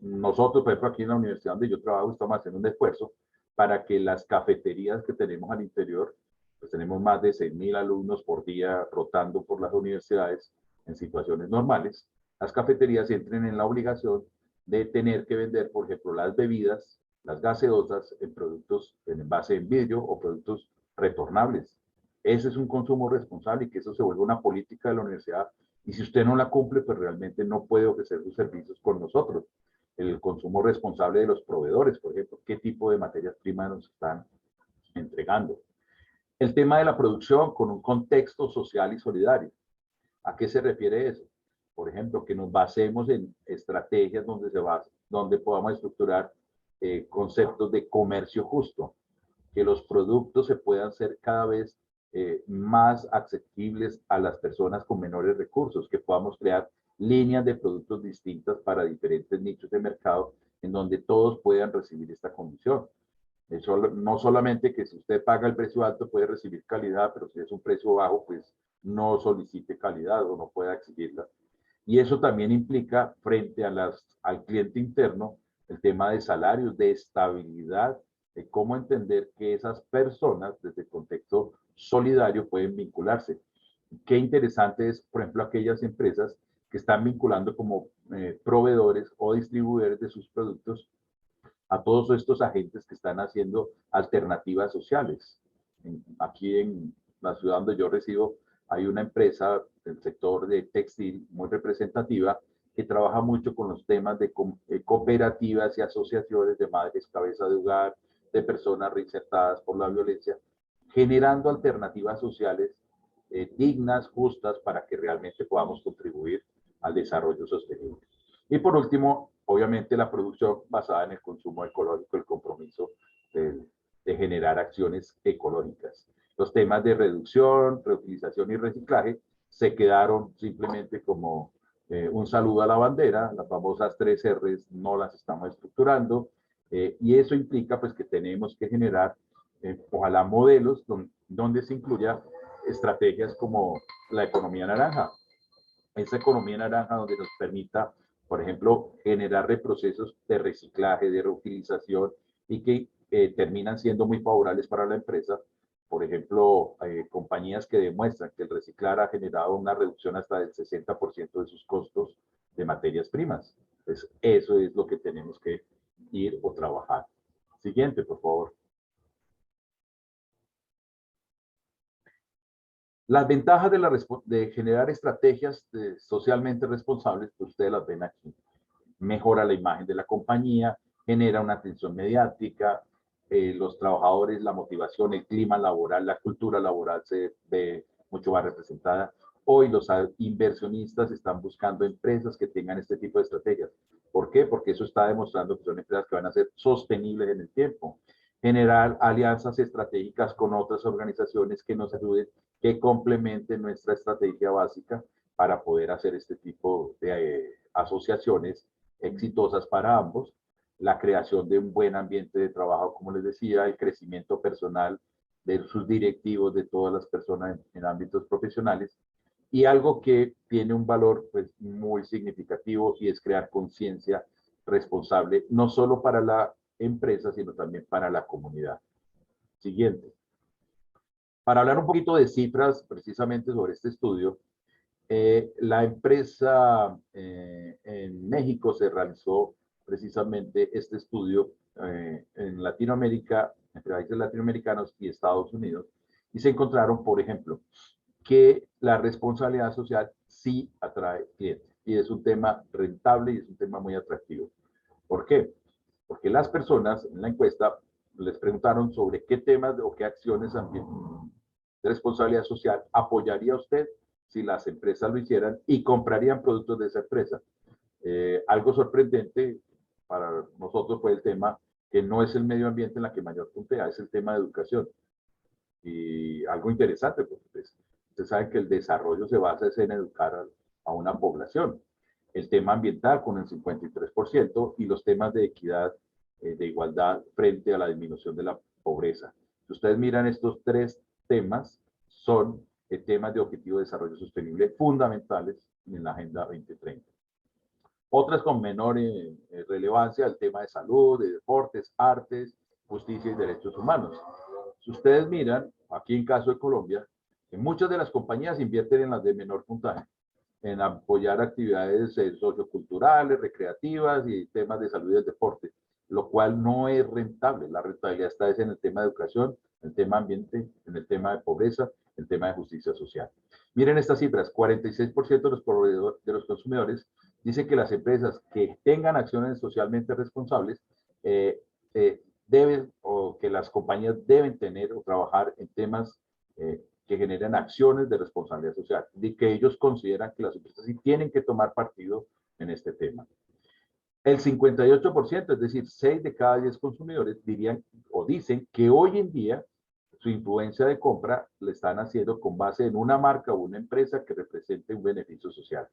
Nosotros, por ejemplo, aquí en la universidad donde yo trabajo, estamos haciendo un esfuerzo para que las cafeterías que tenemos al interior, pues tenemos más de 6.000 alumnos por día rotando por las universidades en situaciones normales, las cafeterías entren en la obligación de tener que vender, por ejemplo, las bebidas, las gaseosas, en productos en envase en vidrio o productos retornables. Ese es un consumo responsable y que eso se vuelve una política de la universidad. Y si usted no la cumple, pues realmente no puede ofrecer sus servicios con nosotros. El consumo responsable de los proveedores, por ejemplo, qué tipo de materias primas nos están entregando. El tema de la producción con un contexto social y solidario. ¿A qué se refiere eso? Por ejemplo, que nos basemos en estrategias donde podamos estructurar conceptos de comercio justo, que los productos se puedan ser cada vez más accesibles a las personas con menores recursos, que podamos crear líneas de productos distintas para diferentes nichos de mercado en donde todos puedan recibir esta condición. Eso no solamente que si usted paga el precio alto puede recibir calidad, pero si es un precio bajo, pues no solicite calidad o no pueda exigirla. Y eso también implica, frente al cliente interno, el tema de salarios, de estabilidad, de cómo entender que esas personas, desde el contexto solidario, pueden vincularse. Qué interesante es, por ejemplo, aquellas empresas que están vinculando como proveedores o distribuidores de sus productos a todos estos agentes que están haciendo alternativas sociales. Aquí en la ciudad donde yo resido hay una empresa del sector de textil muy representativa que trabaja mucho con los temas de cooperativas y asociaciones de madres cabeza de hogar, de personas reinsertadas por la violencia, generando alternativas sociales dignas, justas, para que realmente podamos contribuir al desarrollo sostenible. Y por último, obviamente la producción basada en el consumo ecológico, el compromiso de generar acciones ecológicas. Los temas de reducción, reutilización y reciclaje se quedaron simplemente como un saludo a la bandera, las famosas 3 R's no las estamos estructurando, y eso implica pues que tenemos que generar ojalá modelos donde se incluya estrategias como la economía naranja, esa economía naranja donde nos permita, por ejemplo, generar reprocesos de reciclaje, de reutilización y que terminan siendo muy favorables para la empresa. Por ejemplo, compañías que demuestran que el reciclar ha generado una reducción hasta del 60% de sus costos de materias primas. Pues eso es lo que tenemos que ir o trabajar. Siguiente, por favor. Las ventajas de generar estrategias socialmente responsables, pues ustedes las ven aquí. Mejora la imagen de la compañía, genera una atención mediática, los trabajadores, la motivación, el clima laboral, la cultura laboral se ve mucho más representada. Hoy los inversionistas están buscando empresas que tengan este tipo de estrategias. ¿Por qué? Porque eso está demostrando que son empresas que van a ser sostenibles en el tiempo. Generar alianzas estratégicas con otras organizaciones que nos ayuden, que complementen nuestra estrategia básica para poder hacer este tipo de asociaciones exitosas para ambos, la creación de un buen ambiente de trabajo, como les decía, el crecimiento personal de sus directivos, de todas las personas en ámbitos profesionales, y algo que tiene un valor pues, muy significativo y es crear conciencia responsable, no solo para la empresa, sino también para la comunidad. Siguiente. Para hablar un poquito de cifras precisamente sobre este estudio, la empresa en México se realizó precisamente este estudio en Latinoamérica, entre países latinoamericanos y Estados Unidos, y se encontraron, por ejemplo, que la responsabilidad social sí atrae clientes y es un tema rentable y es un tema muy atractivo. ¿Por qué? Porque las personas en la encuesta les preguntaron sobre qué temas o qué acciones de responsabilidad social apoyaría usted si las empresas lo hicieran y comprarían productos de esa empresa. Algo sorprendente para nosotros fue el tema que no es el medio ambiente en la que mayor puntea, es el tema de educación. Y algo interesante, porque pues, usted sabe que el desarrollo se basa en educar a una población. El tema ambiental con el 53% y los temas de equidad, de igualdad frente a la disminución de la pobreza. Si ustedes miran estos 3 temas, son temas de objetivo de desarrollo sostenible fundamentales en la Agenda 2030. Otras con menor relevancia, el tema de salud, de deportes, artes, justicia y derechos humanos. Si ustedes miran, aquí en caso de Colombia, muchas de las compañías invierten en las de menor puntaje, en apoyar actividades socioculturales, recreativas y temas de salud y del deporte, lo cual no es rentable. La rentabilidad está en el tema de educación, en el tema ambiente, en el tema de pobreza, en el tema de justicia social. Miren estas cifras, 46% de los consumidores dicen que las empresas que tengan acciones socialmente responsables deben o que las compañías deben tener o trabajar en temas que generen acciones de responsabilidad social, de que ellos consideran que las empresas sí tienen que tomar partido en este tema. El 58%, es decir, 6 de cada 10 consumidores dirían o dicen que hoy en día su influencia de compra le están haciendo con base en una marca o una empresa que represente un beneficio social.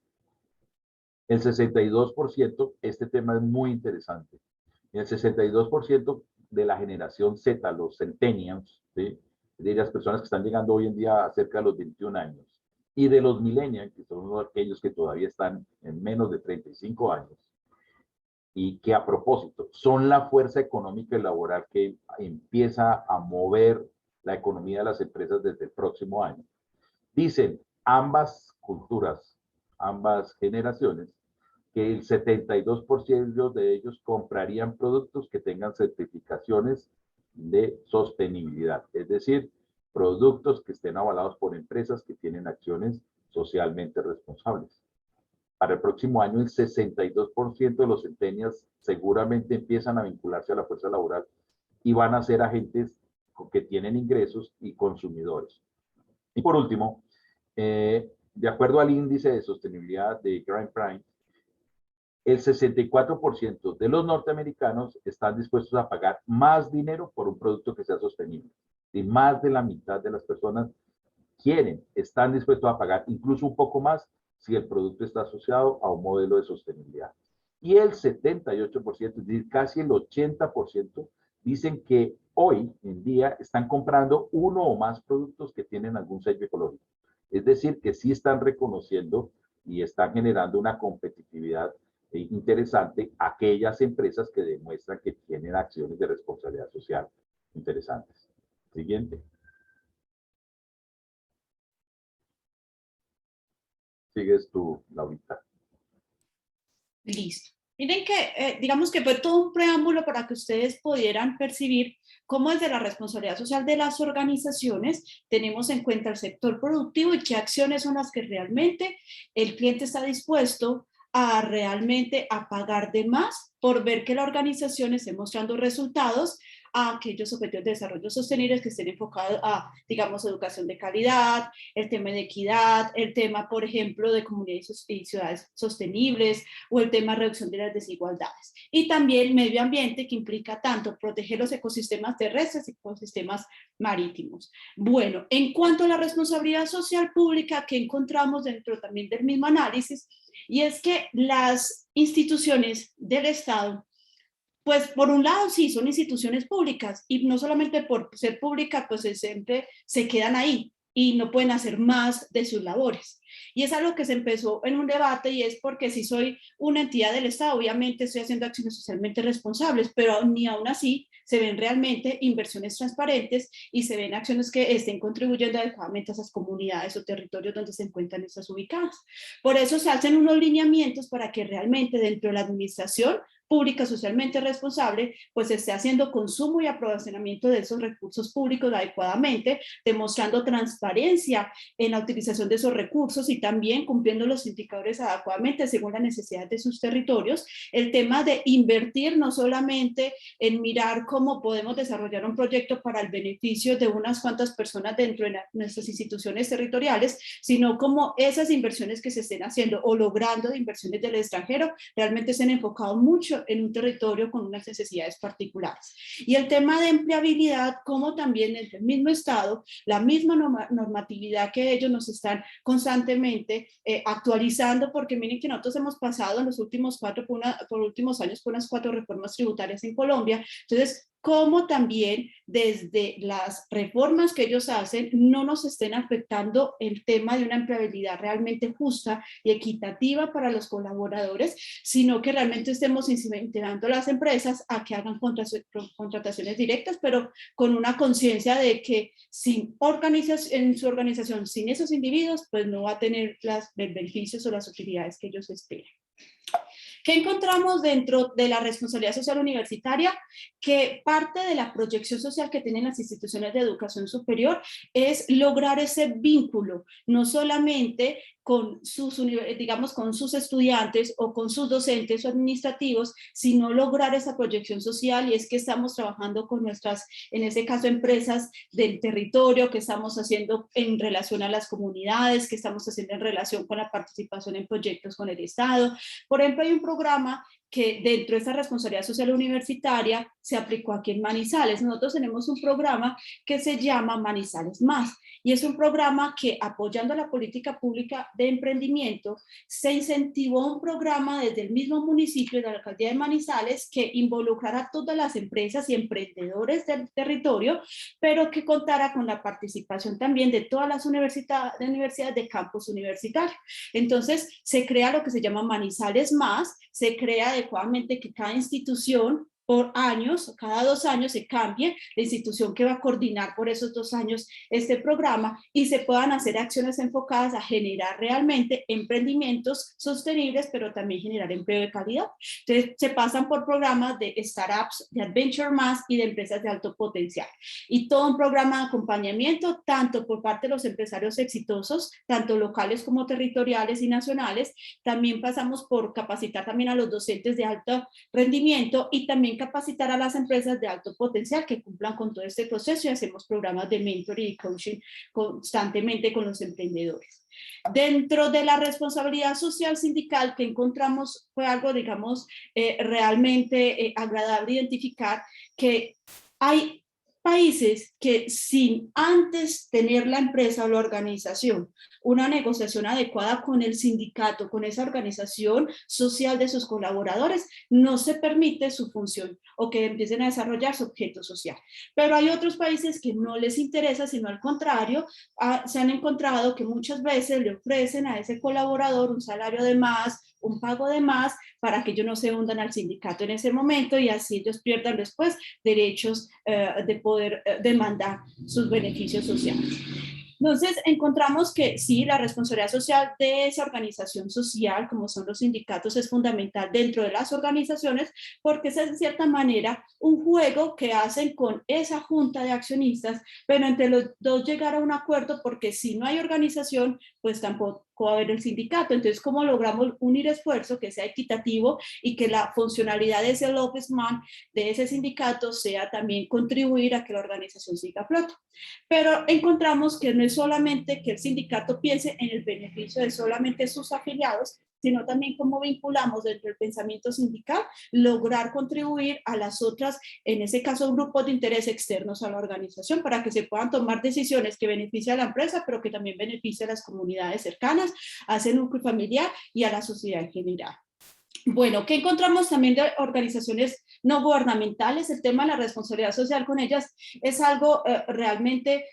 El 62%, este tema es muy interesante, el 62% de la generación Z, los centennials, ¿sí? De las personas que están llegando hoy en día a cerca de los 21 años, y de los millennials, que son aquellos que todavía están en menos de 35 años, y que a propósito son la fuerza económica y laboral que empieza a mover la economía de las empresas desde el próximo año. Dicen ambas culturas, ambas generaciones, que el 72% de ellos comprarían productos que tengan certificaciones de sostenibilidad, es decir, productos que estén avalados por empresas que tienen acciones socialmente responsables. Para el próximo año, el 62% de los centennials seguramente empiezan a vincularse a la fuerza laboral y van a ser agentes que tienen ingresos y consumidores. Y por último, de acuerdo al índice de sostenibilidad de Green Prime, el 64% de los norteamericanos están dispuestos a pagar más dinero por un producto que sea sostenible. Y más de la mitad de las personas están dispuestos a pagar incluso un poco más si el producto está asociado a un modelo de sostenibilidad. Y el 78%, es decir, casi el 80%, dicen que hoy en día están comprando uno o más productos que tienen algún sello ecológico. Es decir, que sí están reconociendo y están generando una competitividad interesante aquellas empresas que demuestran que tienen acciones de responsabilidad social interesantes. Siguiente. Sigues tú, Laurita. Listo. Miren que, digamos que fue todo un preámbulo para que ustedes pudieran percibir cómo desde la responsabilidad social de las organizaciones tenemos en cuenta el sector productivo y qué acciones son las que realmente el cliente está dispuesto a realmente a pagar de más por ver que la organización esté mostrando resultados a aquellos objetivos de desarrollo sostenible que estén enfocados a, digamos, educación de calidad, el tema de equidad, el tema, por ejemplo, de comunidades y ciudades sostenibles, o el tema de reducción de las desigualdades. Y también medio ambiente, que implica tanto proteger los ecosistemas terrestres y ecosistemas marítimos. Bueno, en cuanto a la responsabilidad social pública que encontramos dentro también del mismo análisis, y es que las instituciones del Estado, pues por un lado sí, son instituciones públicas y no solamente por ser públicas, pues siempre se quedan ahí y no pueden hacer más de sus labores. Y es algo que se empezó en un debate y es porque si soy una entidad del Estado, obviamente estoy haciendo acciones socialmente responsables, pero ni aún así se ven realmente inversiones transparentes y se ven acciones que estén contribuyendo adecuadamente a esas comunidades o territorios donde se encuentran estas ubicadas. Por eso se hacen unos lineamientos para que realmente dentro de la administración pública socialmente responsable, pues esté haciendo consumo y aprovisionamiento de esos recursos públicos adecuadamente, demostrando transparencia en la utilización de esos recursos y también cumpliendo los indicadores adecuadamente según las necesidades de sus territorios. El tema de invertir no solamente en mirar cómo podemos desarrollar un proyecto para el beneficio de unas cuantas personas dentro de nuestras instituciones territoriales, sino como esas inversiones que se estén haciendo o logrando de inversiones del extranjero realmente se han enfocado mucho en un territorio con unas necesidades particulares. Y el tema de empleabilidad, como también en el mismo Estado, la misma normatividad que ellos nos están constantemente actualizando, porque miren que nosotros hemos pasado en los últimos últimos años por unas 4 reformas tributarias en Colombia. Entonces, como también desde las reformas que ellos hacen no nos estén afectando el tema de una empleabilidad realmente justa y equitativa para los colaboradores, sino que realmente estemos incentivando a las empresas a que hagan contrataciones directas, pero con una conciencia de que en su organización, sin esos individuos, pues no va a tener los beneficios o las utilidades que ellos esperan. ¿Qué encontramos dentro de la responsabilidad social universitaria? Que parte de la proyección social que tienen las instituciones de educación superior es lograr ese vínculo, no solamente con sus, digamos, con sus estudiantes o con sus docentes o administrativos, sino lograr esa proyección social, y es que estamos trabajando con nuestras, en este caso, empresas del territorio, que estamos haciendo en relación a las comunidades, que estamos haciendo en relación con la participación en proyectos con el Estado. Por ejemplo, hay un programa que dentro de esta responsabilidad social universitaria se aplicó aquí en Manizales. Nosotros tenemos un programa que se llama Manizales Más, y es un programa que, apoyando la política pública de emprendimiento, se incentivó un programa desde el mismo municipio de la alcaldía de Manizales que involucrara a todas las empresas y emprendedores del territorio, pero que contara con la participación también de todas las universidades de campus universitario. Entonces se crea lo que se llama Manizales Más, se crea adecuadamente que cada institución por años, cada 2 años se cambie la institución que va a coordinar por esos 2 años este programa y se puedan hacer acciones enfocadas a generar realmente emprendimientos sostenibles, pero también generar empleo de calidad. Entonces se pasan por programas de startups, de Adventure Más y de empresas de alto potencial. Y todo un programa de acompañamiento, tanto por parte de los empresarios exitosos, tanto locales como territoriales y nacionales. También pasamos por capacitar también a los docentes de alto rendimiento y también también capacitar a las empresas de alto potencial que cumplan con todo este proceso y hacemos programas de mentoring y coaching constantemente con los emprendedores. Dentro de la responsabilidad social sindical que encontramos fue algo, digamos, realmente agradable identificar que hay países que sin antes tener la empresa o la organización una negociación adecuada con el sindicato, con esa organización social de sus colaboradores, no se permite su función o que empiecen a desarrollar su objeto social. Pero hay otros países que no les interesa, sino al contrario, se han encontrado que muchas veces le ofrecen a ese colaborador un salario de más, un pago de más, para que ellos no se hundan al sindicato en ese momento y así ellos pierdan después derechos de poder demandar sus beneficios sociales. Entonces, encontramos que sí, la responsabilidad social de esa organización social, como son los sindicatos, es fundamental dentro de las organizaciones porque es en cierta manera un juego que hacen con esa junta de accionistas, pero entre los dos llegar a un acuerdo porque si no hay organización, pues tampoco va a haber el sindicato. Entonces, ¿cómo logramos unir esfuerzo que sea equitativo y que la funcionalidad de ese López-Man, de ese sindicato, sea también contribuir a que la organización siga a flote? Pero encontramos que no es solamente que el sindicato piense en el beneficio de solamente sus afiliados, sino también cómo vinculamos dentro del pensamiento sindical, lograr contribuir a las otras, en ese caso, grupos de interés externos a la organización para que se puedan tomar decisiones que beneficien a la empresa, pero que también beneficien a las comunidades cercanas, a ese núcleo familiar y a la sociedad en general. Bueno, ¿qué encontramos también de organizaciones no gubernamentales? El tema de la responsabilidad social con ellas es algo realmente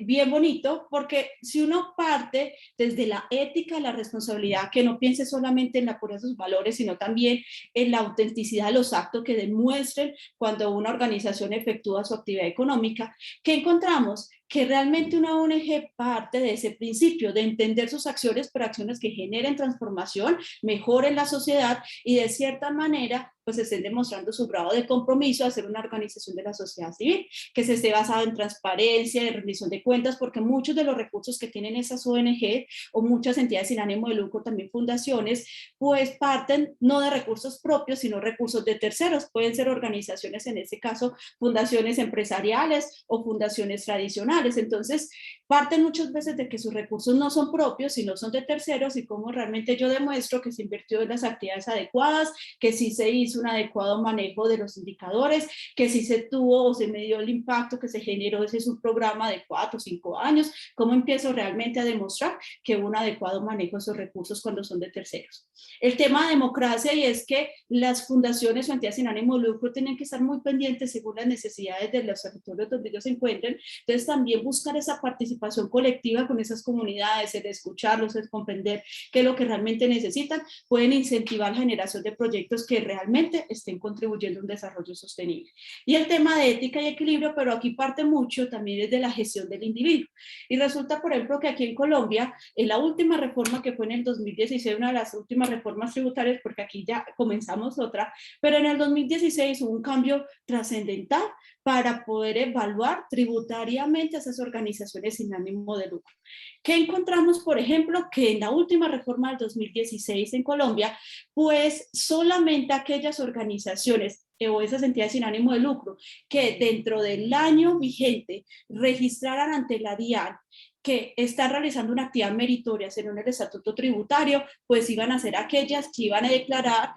bien bonito, porque si uno parte desde la ética, la responsabilidad, que no piense solamente en la pureza de sus valores, sino también en la autenticidad de los actos que demuestren cuando una organización efectúa su actividad económica, ¿qué encontramos? Que realmente una ONG parte de ese principio, de entender sus acciones, pero acciones que generen transformación, mejoren la sociedad y de cierta manera pues estén demostrando su grado de compromiso a ser una organización de la sociedad civil, que se esté basada en transparencia, en rendición de cuentas, porque muchos de los recursos que tienen esas ONG o muchas entidades sin ánimo de lucro, también fundaciones, pues parten no de recursos propios, sino recursos de terceros. Pueden ser organizaciones, en este caso, fundaciones empresariales o fundaciones tradicionales. Entonces, parten muchas veces de que sus recursos no son propios, sino son de terceros y cómo realmente yo demuestro que se invirtió en las actividades adecuadas, que sí se hizo un adecuado manejo de los indicadores, que sí se tuvo o se midió el impacto que se generó, ese es un programa de 4 o 5 años, cómo empiezo realmente a demostrar que hubo un adecuado manejo de esos recursos cuando son de terceros. El tema de democracia, y es que las fundaciones o entidades sin ánimo de lucro tienen que estar muy pendientes según las necesidades de los territorios donde ellos se encuentren, entonces también buscar esa participación colectiva con esas comunidades, el escucharlos, el comprender qué es lo que realmente necesitan, pueden incentivar la generación de proyectos que realmente estén contribuyendo a un desarrollo sostenible. Y el tema de ética y equilibrio, pero aquí parte mucho también desde la gestión del individuo. Y resulta, por ejemplo, que aquí en Colombia, en la última reforma que fue en el 2016, una de las últimas reformas tributarias, porque aquí ya comenzamos otra, pero en el 2016 hubo un cambio trascendental para poder evaluar tributariamente a esas organizaciones sin ánimo de lucro. ¿Qué encontramos, por ejemplo? Que en la última reforma del 2016 en Colombia, pues solamente aquellas organizaciones o esas entidades sin ánimo de lucro que dentro del año vigente registraran ante la DIAN que están realizando una actividad meritoria según el estatuto tributario, pues iban a ser aquellas que iban a declarar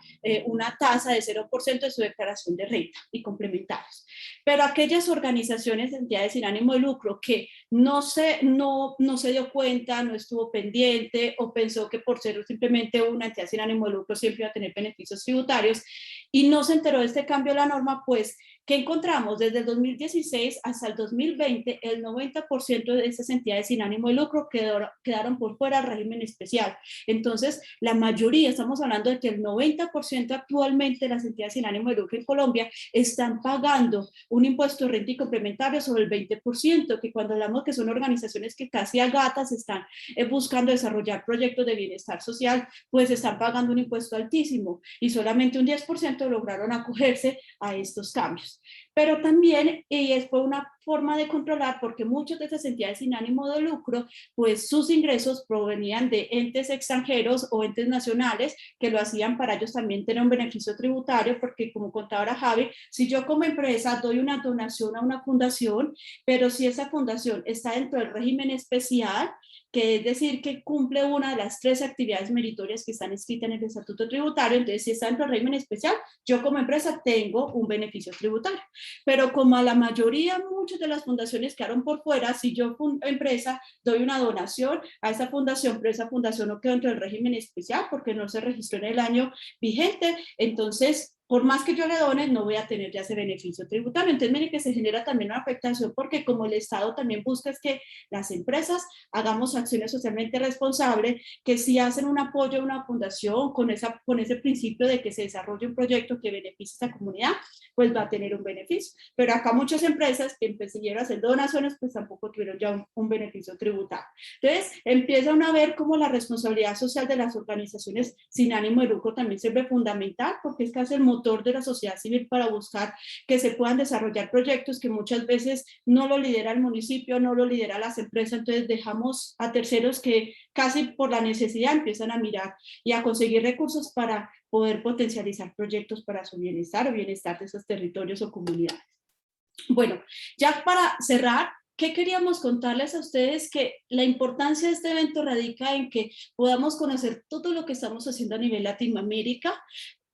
una tasa de 0% de su declaración de renta y complementarios. Pero aquellas organizaciones, entidades sin ánimo de lucro que no se dio cuenta, no estuvo pendiente o pensó que por ser simplemente una entidad sin ánimo de lucro siempre iba a tener beneficios tributarios y no se enteró de este cambio de la norma, pues ¿qué encontramos? Desde el 2016 hasta el 2020, el 90% de esas entidades sin ánimo de lucro quedaron por fuera del régimen especial. Entonces, la mayoría, estamos hablando de que el 90% actualmente de las entidades sin ánimo de lucro en Colombia están pagando un impuesto de renta y complementario sobre el 20%, que cuando hablamos que son organizaciones que casi a gatas están buscando desarrollar proyectos de bienestar social, pues están pagando un impuesto altísimo y solamente un 10% lograron acogerse a estos cambios. ingresos. Pero también, y es por una forma de controlar, porque muchas de esas entidades sin ánimo de lucro, pues sus ingresos provenían de entes extranjeros o entes nacionales que lo hacían para ellos también tener un beneficio tributario, porque como contaba ahora Javi, si yo como empresa doy una donación a una fundación, pero si esa fundación está dentro del régimen especial, que es decir, que cumple una de las 3 actividades meritorias que están escritas en el estatuto tributario, entonces si está dentro del régimen especial, yo como empresa tengo un beneficio tributario. Pero como a la mayoría, muchas de las fundaciones quedaron por fuera, si yo empresa doy una donación a esa fundación, pero esa fundación no quedó dentro del régimen especial porque no se registró en el año vigente, entonces por más que yo le done, no voy a tener ya ese beneficio tributario. Entonces, mire que se genera también una afectación porque como el Estado también busca es que las empresas hagamos acciones socialmente responsables, que si hacen un apoyo a una fundación con ese principio de que se desarrolle un proyecto que beneficie a esa comunidad, pues va a tener un beneficio. Pero acá muchas empresas que empezaron a hacer donaciones, pues tampoco tuvieron ya un beneficio tributario. Entonces, empiezan a ver cómo la responsabilidad social de las organizaciones sin ánimo de lucro también se ve fundamental, porque es casi el motor de la sociedad civil para buscar que se puedan desarrollar proyectos que muchas veces no lo lidera el municipio, no lo lidera las empresas, entonces dejamos a terceros que casi por la necesidad empiezan a mirar y a conseguir recursos para poder potencializar proyectos para su bienestar o bienestar de esos territorios o comunidades. Bueno, ya para cerrar, ¿qué queríamos contarles a ustedes? Que la importancia de este evento radica en que podamos conocer todo lo que estamos haciendo a nivel Latinoamérica,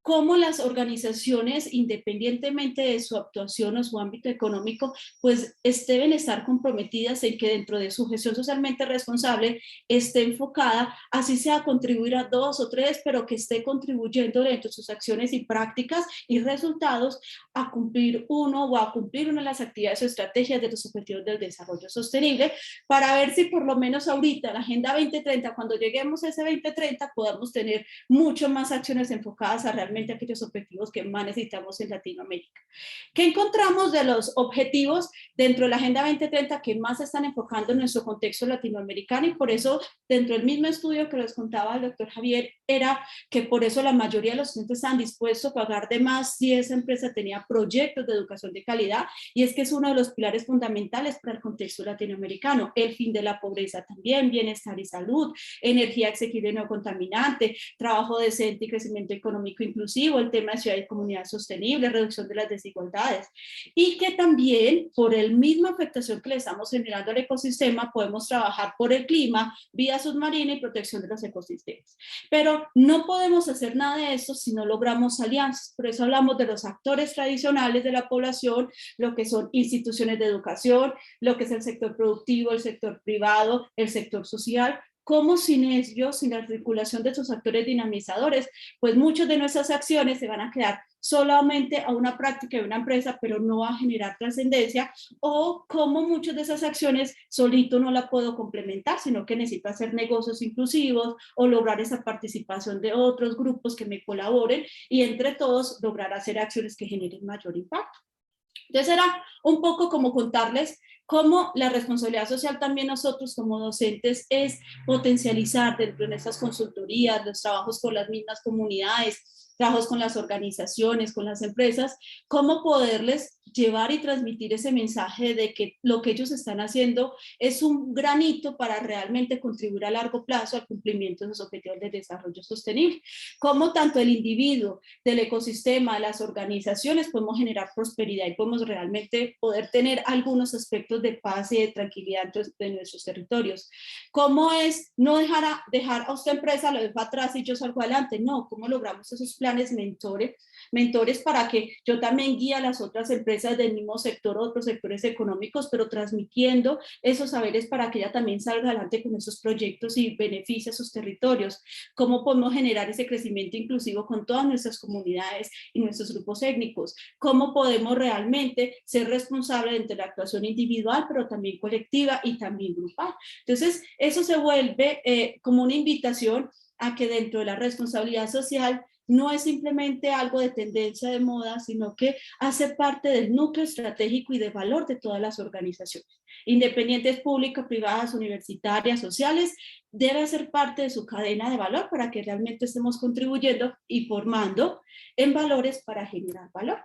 cómo las organizaciones, independientemente de su actuación o su ámbito económico, pues deben estar comprometidas en que dentro de su gestión socialmente responsable esté enfocada, así sea a contribuir a 2 o 3, pero que esté contribuyendo dentro de sus acciones y prácticas y resultados a cumplir uno o a cumplir una de las actividades o estrategias de los objetivos del desarrollo sostenible, para ver si por lo menos ahorita la Agenda 2030, cuando lleguemos a ese 2030, podamos tener mucho más acciones enfocadas a realmente aquellos objetivos que más necesitamos en Latinoamérica. ¿Qué encontramos de los objetivos dentro de la Agenda 2030 que más se están enfocando en nuestro contexto latinoamericano? Y por eso, dentro del mismo estudio que les contaba el doctor Javier, era que por eso la mayoría de los estudiantes estaban dispuestos a pagar de más si esa empresa tenía proyectos de educación de calidad, y es que es uno de los pilares fundamentales para el contexto latinoamericano. El fin de la pobreza también, bienestar y salud, energía asequible y no contaminante, trabajo decente y crecimiento económico inclusivo, el tema de ciudad y comunidad sostenible, reducción de las desigualdades, y que también por el misma afectación que le estamos generando al ecosistema podemos trabajar por el clima, vida submarina y protección de los ecosistemas. Pero no podemos hacer nada de esto si no logramos alianzas. Por eso hablamos de los actores tradicionales de la población, lo que son instituciones de educación, lo que es el sector productivo, el sector privado, el sector social. Como sin ellos, sin la articulación de esos actores dinamizadores, pues muchas de nuestras acciones se van a quedar solamente a una práctica de una empresa, pero no va a generar trascendencia, o como muchas de esas acciones solito no la puedo complementar, sino que necesito hacer negocios inclusivos o lograr esa participación de otros grupos que me colaboren y entre todos lograr hacer acciones que generen mayor impacto. Entonces era un poco como contarles cómo la responsabilidad social también nosotros como docentes es potencializar dentro de estas consultorías, los trabajos con las mismas comunidades, trabajos con las organizaciones, con las empresas, cómo poderles llevar y transmitir ese mensaje de que lo que ellos están haciendo es un granito para realmente contribuir a largo plazo al cumplimiento de los objetivos de desarrollo sostenible. Cómo tanto el individuo, del ecosistema, las organizaciones podemos generar prosperidad y podemos realmente poder tener algunos aspectos de paz y de tranquilidad de nuestros territorios. Cómo es no dejar a usted empresa, lo dejo atrás y yo salgo adelante. No, cómo logramos esos planes mentores para que yo también guíe a las otras empresas del mismo sector, otros sectores económicos, pero transmitiendo esos saberes para que ella también salga adelante con esos proyectos y beneficie a sus territorios. Cómo podemos generar ese crecimiento inclusivo con todas nuestras comunidades y nuestros grupos étnicos. Cómo podemos realmente ser responsables de la actuación individual, pero también colectiva y también grupal. Entonces, eso se vuelve como una invitación a que dentro de la responsabilidad social no es simplemente algo de tendencia de moda, sino que hace parte del núcleo estratégico y de valor de todas las organizaciones, independientes, públicas, privadas, universitarias, sociales, debe ser parte de su cadena de valor para que realmente estemos contribuyendo y formando en valores para generar valor.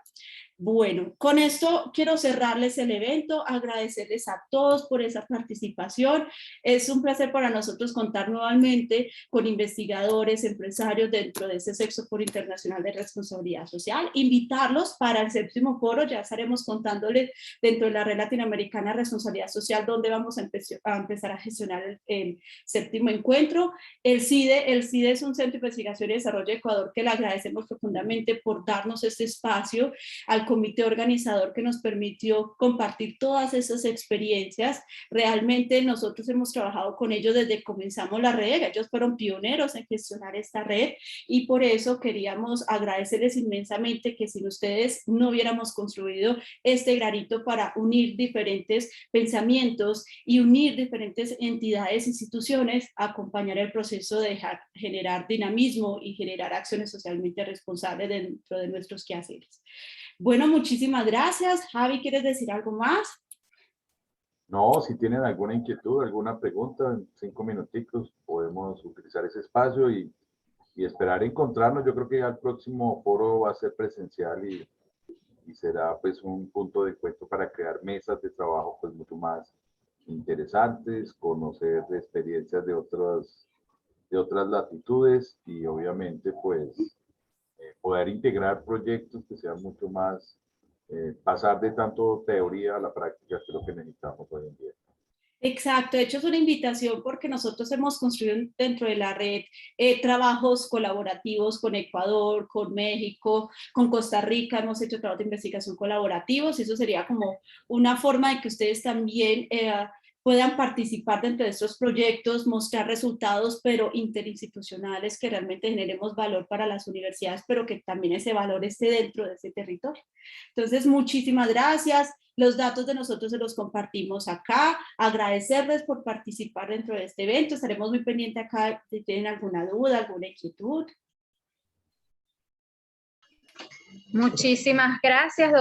Bueno, con esto quiero cerrarles el evento, agradecerles a todos por esa participación. Es un placer para nosotros contar nuevamente con investigadores, empresarios dentro de ese Sexto Foro Internacional de Responsabilidad Social. Invitarlos para el 7º foro, ya estaremos contándoles dentro de la Red Latinoamericana de Responsabilidad Social, donde vamos a empezar a gestionar el 7º encuentro. El CIDE es un Centro de Investigación y Desarrollo de Ecuador que le agradecemos profundamente por darnos este espacio, al comité organizador que nos permitió compartir todas esas experiencias. Realmente nosotros hemos trabajado con ellos desde que comenzamos la red, ellos fueron pioneros en gestionar esta red y por eso queríamos agradecerles inmensamente que sin ustedes no hubiéramos construido este granito para unir diferentes pensamientos y unir diferentes entidades, instituciones, a acompañar el proceso de generar dinamismo y generar acciones socialmente responsables dentro de nuestros quehaceres. Bueno, muchísimas gracias. Javi, ¿quieres decir algo más? No, si tienen alguna inquietud, alguna pregunta, en 5 minuticos podemos utilizar ese espacio y esperar encontrarnos. Yo creo que ya el próximo foro va a ser presencial y será pues un punto de encuentro para crear mesas de trabajo pues mucho más interesantes, conocer experiencias de otras latitudes y obviamente pues poder integrar proyectos que sean mucho más, pasar de tanto teoría a la práctica, que es lo que necesitamos hoy en día. Exacto, de hecho es una invitación porque nosotros hemos construido dentro de la red trabajos colaborativos con Ecuador, con México, con Costa Rica, hemos hecho trabajos de investigación colaborativos y eso sería como una forma de que ustedes también puedan participar dentro de estos proyectos, mostrar resultados, pero interinstitucionales, que realmente generemos valor para las universidades, pero que también ese valor esté dentro de ese territorio. Entonces, muchísimas gracias. Los datos de nosotros se los compartimos acá. Agradecerles por participar dentro de este evento. Estaremos muy pendientes acá si tienen alguna duda, alguna inquietud. Muchísimas gracias, doctor.